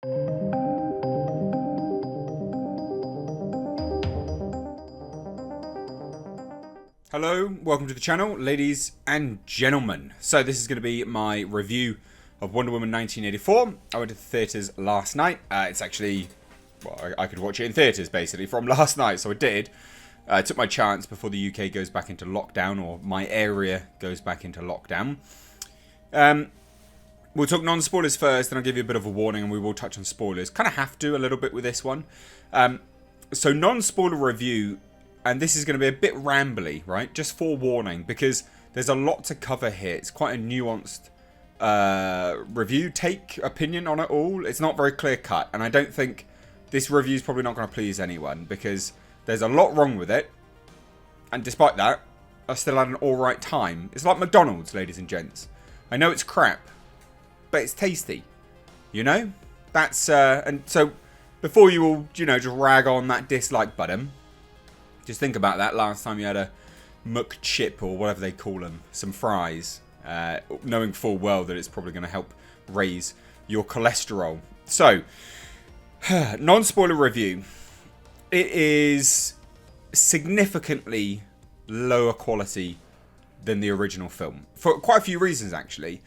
Hello, welcome to the channel, ladies and gentlemen. So this is going to be my review of Wonder Woman 1984. I went to the theatres last night. It's actually, well, I could watch it in theatres basically from last night, so I did. I took my chance before the UK goes back into lockdown, or my area goes back into lockdown. We'll talk non-spoilers first, then I'll give you a bit of a warning and we will touch on spoilers. Kind of have to a little bit with this one. So non-spoiler review, and this is going to be a bit rambly, right? Just forewarning, because there's a lot to cover here. It's quite a nuanced review, opinion on it all. It's not very clear-cut, and I don't think this review is probably not going to please anyone, because there's a lot wrong with it. And despite that, I still had an alright time. It's like McDonald's, ladies and gents. I know it's crap, but it's tasty. You know? That's, and so, before you all, just rag on that dislike button, just think about that last time you had a McChip, or whatever they call them, some fries, knowing full well that it's probably going to help raise your cholesterol. So, non-spoiler review. It is significantly lower quality than the original film. For quite a few reasons, actually.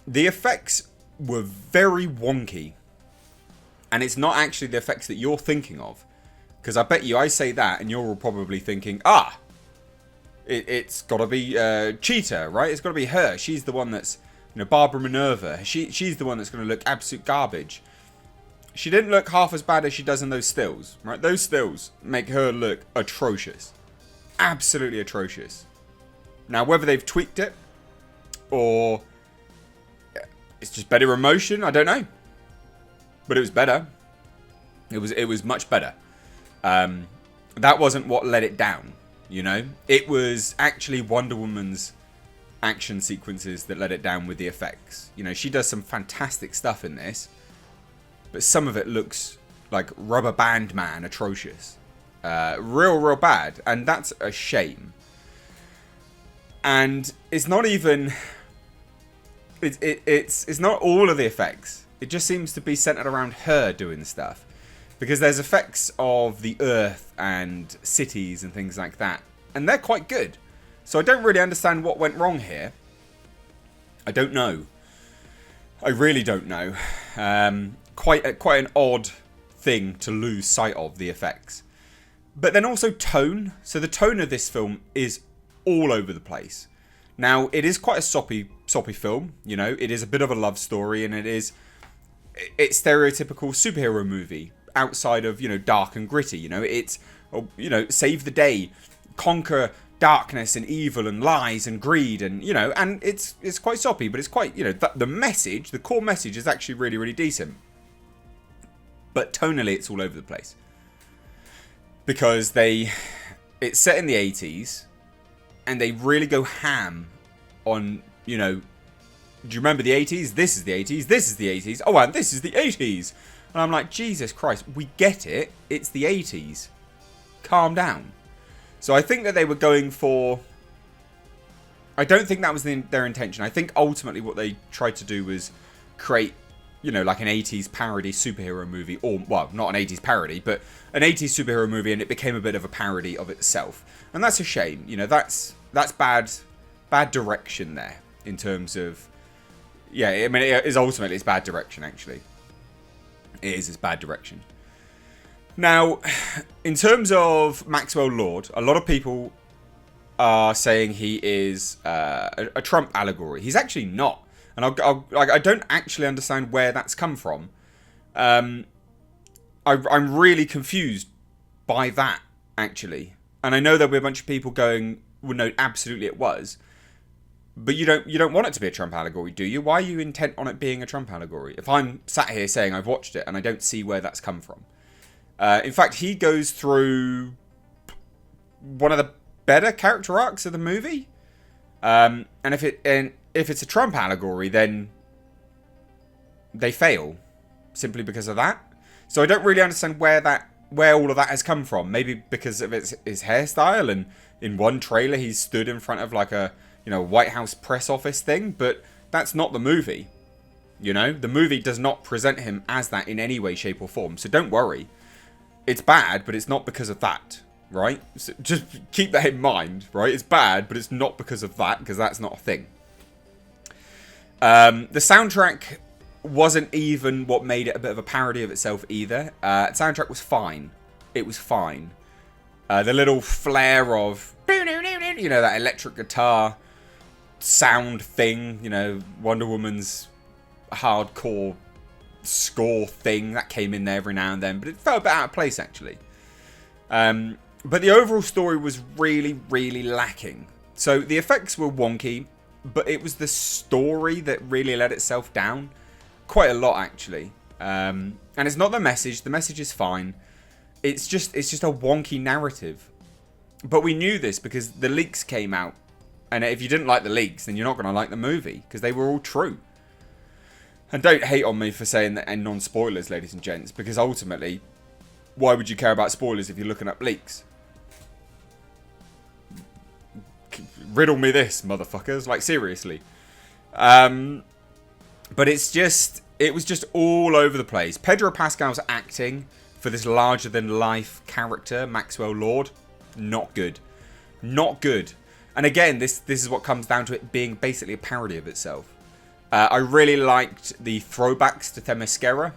The effects were very wonky. And it's not actually the effects that you're thinking of. Because I bet you I say that and you're all probably thinking, it's got to be Cheetah, right? It's got to be her. She's the one that's, Barbara Minerva. She's the one that's going to look absolute garbage. She didn't look half as bad as she does in those stills, right? Those stills make her look atrocious. Absolutely atrocious. Now, whether they've tweaked it or it's just better emotion, I don't know. But it was better. It was much better. That wasn't what let it down, It was actually Wonder Woman's action sequences that let it down with the effects. She does some fantastic stuff in this, but some of it looks like Rubber Band Man atrocious. Real bad, and that's a shame. And it's not even... It's not all of the effects. It just seems to be centered around her doing stuff. Because there's effects of the earth and cities and things like that. And they're quite good. So I don't really understand what went wrong here. I don't know. I really don't know. Quite an odd thing to lose sight of, the effects. But then also tone. So the tone of this film is all over the place. Now, it is quite a soppy film. It is a bit of a love story. And it's stereotypical superhero movie. Outside of, dark and gritty, it's, save the day, conquer darkness and evil and lies and greed and, and it's quite soppy, but it's quite, the message, the core message is actually really, really decent. But tonally, it's all over the place. Because it's set in the 80s and they really go ham on, do you remember the 80s? This is the 80s, this is the 80s, oh, and this is the 80s. And I'm like, Jesus Christ, we get it. It's the 80s. Calm down. So I think that they were going for... I don't think that was their intention. I think ultimately what they tried to do was create, like an 80s parody superhero movie. Or, well, not an 80s parody, but an 80s superhero movie, and it became a bit of a parody of itself. And that's a shame. That's bad direction there in terms of... Yeah, I mean, it is ultimately it's bad direction, actually. It's bad direction. Now, in terms of Maxwell Lord, a lot of people are saying he is a Trump allegory. He's actually not, and I don't actually understand where that's come from. I'm really confused by that, actually, and I know there'll be a bunch of people going, "Well, no, absolutely it was." But you don't want it to be a Trump allegory, do you? Why are you intent on it being a Trump allegory? If I'm sat here saying I've watched it and I don't see where that's come from. In fact, he goes through one of the better character arcs of the movie. And if it's a Trump allegory, then they fail simply because of that. So I don't really understand where all of that has come from. Maybe because of his hairstyle, and in one trailer he stood in front of like a White House press office thing, but that's not the movie. You know, the movie does not present him as that in any way, shape, or form. So don't worry. It's bad, but it's not because of that, right? So just keep that in mind, right? It's bad, but it's not because of that, because that's not a thing. The soundtrack wasn't even what made it a bit of a parody of itself either. The soundtrack was fine. It was fine. The little flare of, you know, that electric guitar sound thing, you know, Wonder Woman's hardcore score thing that came in there every now and then, but it felt a bit out of place actually. But the overall story was really, really lacking. So the effects were wonky, but it was the story that really let itself down quite a lot actually. And it's not the message. The message is fine. It's just a wonky narrative. But we knew this because the leaks came out. And if you didn't like the leaks, then you're not going to like the movie because they were all true. And don't hate on me for saying that and non-spoilers, ladies and gents, because ultimately, why would you care about spoilers if you're looking up leaks? Riddle me this, motherfuckers. Like, seriously. But it was just all over the place. Pedro Pascal's acting for this larger-than-life character, Maxwell Lord, not good. Not good. And again, this is what comes down to it being basically a parody of itself. I really liked the throwbacks to Themyscira.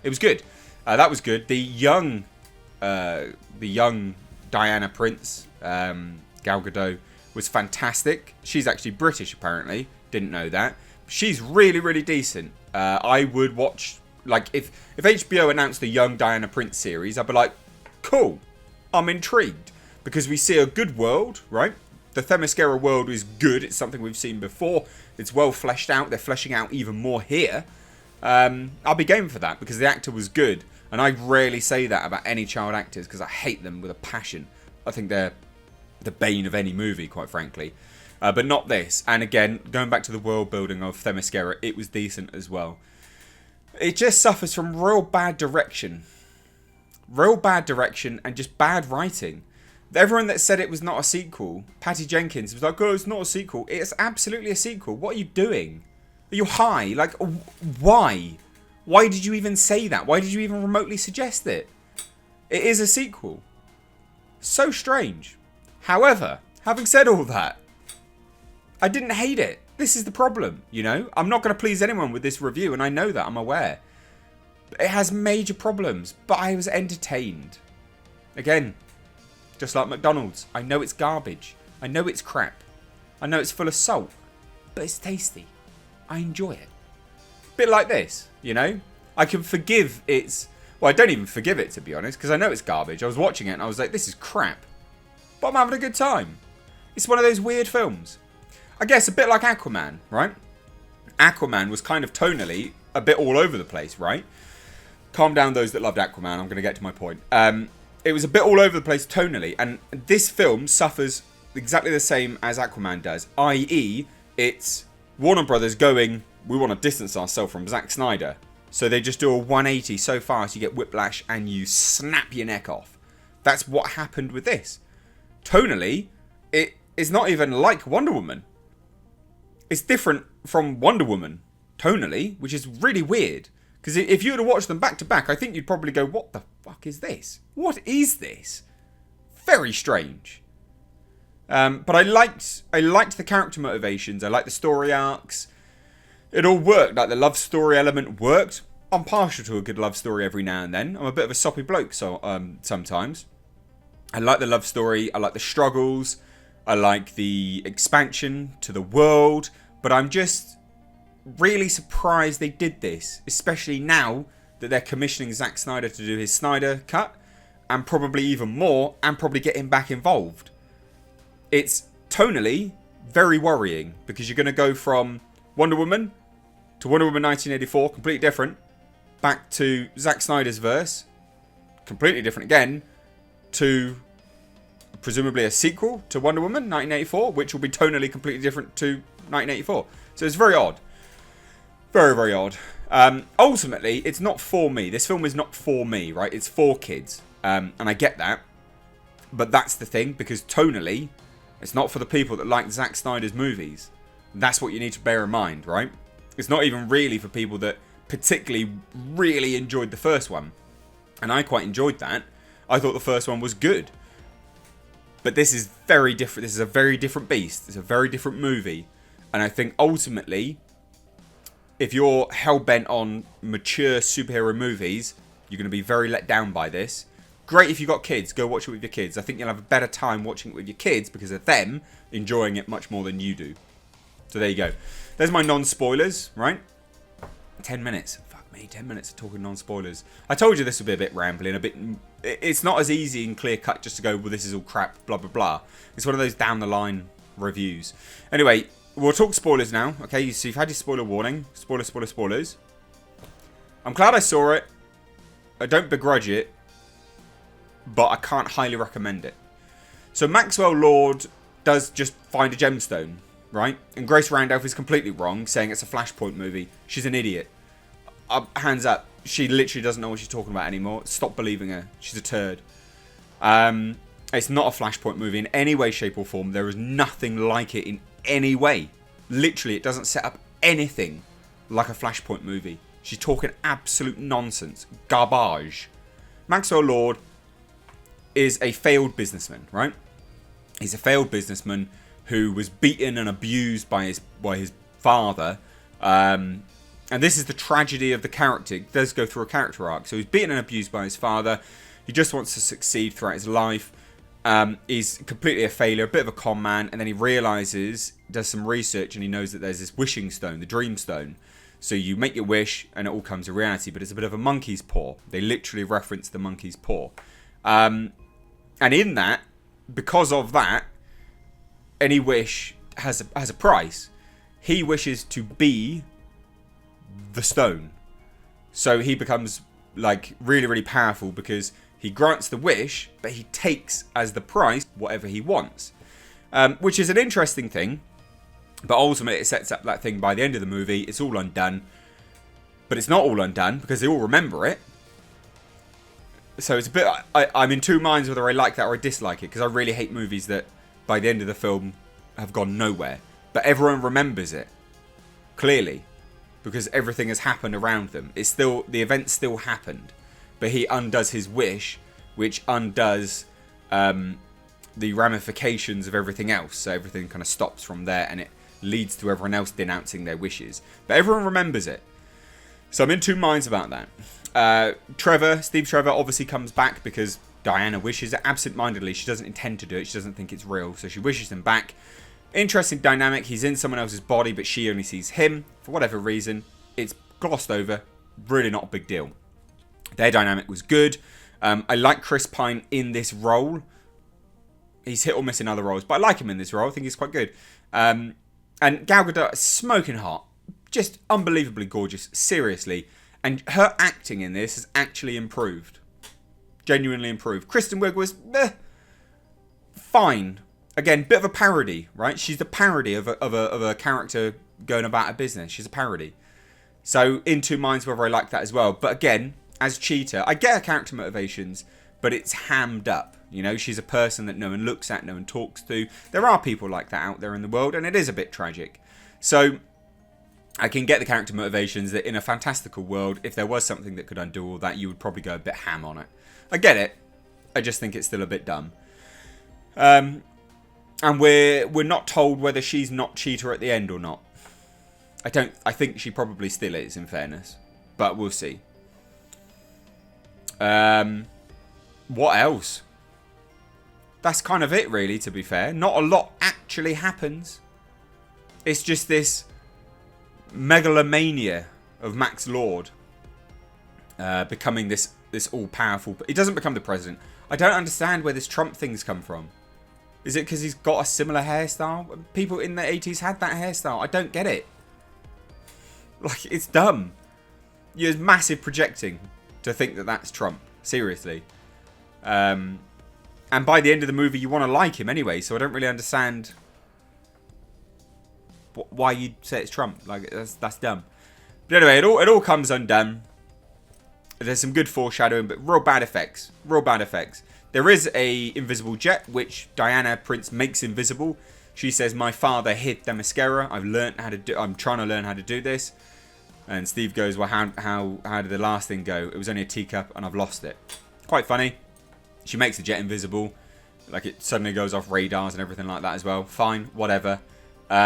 It was good. That was good. The young Diana Prince, Gal Gadot, was fantastic. She's actually British, apparently. Didn't know that. She's really, really decent. I would watch, like, if HBO announced the young Diana Prince series, I'd be like, cool. I'm intrigued. Because we see a good world, right? The Themyscira world is good. It's something we've seen before. It's well fleshed out. They're fleshing out even more here. I'll be game for that because the actor was good. And I rarely say that about any child actors because I hate them with a passion. I think they're the bane of any movie, quite frankly. But not this. And again, going back to the world building of Themyscira, it was decent as well. It just suffers from real bad direction. Real bad direction and just bad writing. Everyone that said it was not a sequel, Patty Jenkins, was like, oh, it's not a sequel. It's absolutely a sequel. What are you doing? Are you high? Like, why? Why did you even say that? Why did you even remotely suggest it? It is a sequel. So strange. However, having said all that, I didn't hate it. This is the problem, you know? I'm not going to please anyone with this review, and I know that. I'm aware. It has major problems, but I was entertained. Again, just like McDonald's. I know it's garbage. I know it's crap. I know it's full of salt. But it's tasty. I enjoy it. Bit like this, you know? I can forgive its... Well, I don't even forgive it, to be honest, because I know it's garbage. I was watching it and I was like, this is crap. But I'm having a good time. It's one of those weird films. I guess a bit like Aquaman, right? Aquaman was kind of tonally a bit all over the place, right? Calm down those that loved Aquaman. I'm going to get to my point. It was a bit all over the place tonally, and this film suffers exactly the same as Aquaman does, i.e. it's Warner Brothers going, we want to distance ourselves from Zack Snyder. So they just do a 180 so fast you get whiplash and you snap your neck off. That's what happened with this. Tonally, it is not even like Wonder Woman. It's different from Wonder Woman, tonally, which is really weird. Because if you were to watch them back to back, I think you'd probably go, what the fuck is this? What is this? Very strange. But I liked the character motivations. I liked the story arcs. It all worked. Like the love story element worked. I'm partial to a good love story every now and then. I'm a bit of a soppy bloke sometimes. I like the love story. I like the struggles. I like the expansion to the world. But I'm just really surprised they did this, especially now that they're commissioning Zack Snyder to do his Snyder cut, and probably even more, and probably get him back involved. It's tonally very worrying because you're going to go from Wonder Woman to Wonder Woman 1984, completely different, back to Zack Snyder's verse, completely different again, to presumably a sequel to Wonder Woman 1984, which will be tonally completely different to 1984. So it's very odd. Very, very odd. Ultimately, it's not for me. This film is not for me, right? It's for kids. And I get that. But that's the thing, because tonally, it's not for the people that like Zack Snyder's movies. That's what you need to bear in mind, right? It's not even really for people that particularly really enjoyed the first one. And I quite enjoyed that. I thought the first one was good. But this is very different. This is a very different beast. It's a very different movie. And I think ultimately, if you're hell-bent on mature superhero movies, you're going to be very let down by this. Great if you've got kids. Go watch it with your kids. I think you'll have a better time watching it with your kids because of them enjoying it much more than you do. So there you go. There's my non-spoilers, right? 10 minutes. Fuck me, 10 minutes of talking non-spoilers. I told you this would be a bit rambling, a bit... It's not as easy and clear-cut just to go, well, this is all crap, blah, blah, blah. It's one of those down-the-line reviews. Anyway, we'll talk spoilers now, okay? So you've had your spoiler warning. Spoilers. I'm glad I saw it. I don't begrudge it. But I can't highly recommend it. So Maxwell Lord does just find a gemstone, right? And Grace Randolph is completely wrong, saying it's a Flashpoint movie. She's an idiot. Hands up. She literally doesn't know what she's talking about anymore. Stop believing her. She's a turd. It's not a Flashpoint movie in any way, shape or form. There is nothing like it in any way. Literally, it doesn't set up anything like a Flashpoint movie. She's talking absolute nonsense. Garbage. Maxwell Lord is a failed businessman, right? He's a failed businessman who was beaten and abused by his father. And this is the tragedy of the character. It does go through a character arc. So he's beaten and abused by his father. He just wants to succeed throughout his life. He's completely a failure, a bit of a con man. And then he realizes, does some research, and he knows that there's this wishing stone, the dream stone. So you make your wish and it all comes to reality. But it's a bit of a monkey's paw. They literally reference the monkey's paw. And in that, because of that, any wish has a price. He wishes to be the stone. So he becomes like really, really powerful because he grants the wish, but he takes as the price whatever he wants. Which is an interesting thing. But ultimately it sets up that thing by the end of the movie. It's all undone. But it's not all undone because they all remember it. So it's a bit... I'm in two minds whether I like that or I dislike it. Because I really hate movies that by the end of the film have gone nowhere. But everyone remembers it. Clearly. Because everything has happened around them. It's still... The event still happened. But he undoes his wish. Which undoes the ramifications of everything else. So everything kind of stops from there. And it leads to everyone else denouncing their wishes. But everyone remembers it. So I'm in two minds about that. Steve Trevor obviously comes back because Diana wishes it absent-mindedly. She doesn't intend to do it. She doesn't think it's real. So she wishes him back. Interesting dynamic. He's in someone else's body, but she only sees him. For whatever reason, it's glossed over. Really not a big deal. Their dynamic was good. I like Chris Pine in this role. He's hit or miss in other roles, but I like him in this role. I think he's quite good. And Gal Gadot is smoking hot. Just unbelievably gorgeous. Seriously. And her acting in this has actually improved. Genuinely improved. Kristen Wiig was fine. Again, bit of a parody, right? She's the parody of a character going about a business. She's a parody. So, in two minds whether I like that as well. But again, as Cheetah, I get her character motivations, but it's hammed up. You know, she's a person that no one looks at, no one talks to. There are people like that out there in the world, and it is a bit tragic. So, I can get the character motivations that in a fantastical world, if there was something that could undo all that, you would probably go a bit ham on it. I get it. I just think it's still a bit dumb. And we're not told whether she's not Cheetah at the end or not. I think she probably still is, in fairness. But we'll see. What else? That's kind of it, really, to be fair. Not a lot actually happens. It's just this megalomania of Max Lord becoming this all-powerful... He doesn't become the president. I don't understand where this Trump thing's come from. Is it because he's got a similar hairstyle? People in the 80s had that hairstyle. I don't get it. Like, it's dumb. You're massive projecting to think that that's Trump. Seriously. And by the end of the movie, you want to like him anyway, so I don't really understand why you'd say it's Trump. Like, that's dumb. But anyway, it all comes undone. There's some good foreshadowing, but real bad effects. Real bad effects. There is a invisible jet, which Diana Prince makes invisible. She says, my father hid the mascara. I'm trying to learn how to do this. And Steve goes, well, how did the last thing go? It was only a teacup and I've lost it. Quite funny. She makes the jet invisible. Like it suddenly goes off radars and everything like that as well. Fine, whatever. She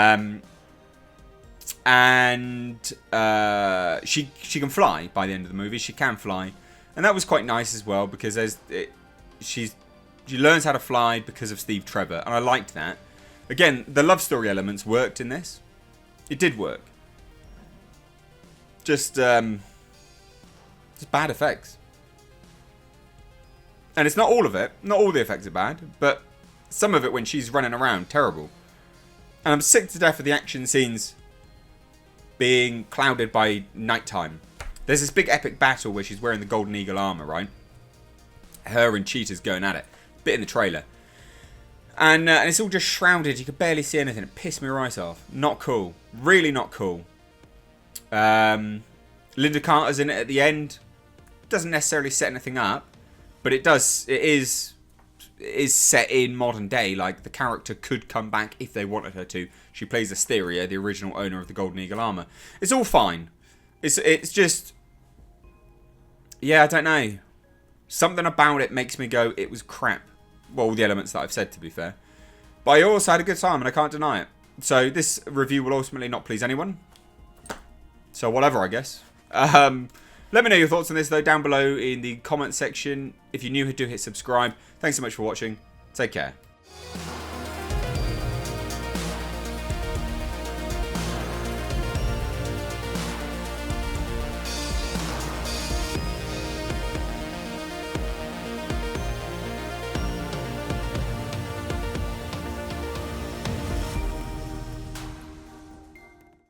can fly by the end of the movie. She can fly. And that was quite nice as well because she learns how to fly because of Steve Trevor. And I liked that. Again, the love story elements worked in this. It did work. Just bad effects. And it's not all of it. Not all the effects are bad. But some of it when she's running around, terrible. And I'm sick to death of the action scenes being clouded by nighttime. There's this big epic battle where she's wearing the Golden Eagle armor, right? Her and Cheetah's going at it. Bit in the trailer. And it's all just shrouded. You could barely see anything. It pissed me right off. Not cool. Really not cool. Linda Carter's in it at the end. Doesn't necessarily set anything up. But it does. It is set in modern day. Like, the character could come back if they wanted her to. She plays Asteria, the original owner of the Golden Eagle armor. It's all fine. It's just... Yeah, I don't know. Something about it makes me go, it was crap. Well, all the elements that I've said, to be fair. But I also had a good time, and I can't deny it. So, this review will ultimately not please anyone. So, whatever, I guess. Let me know your thoughts on this, though, down below in the comment section. If you're new, do hit subscribe. Thanks so much for watching. Take care.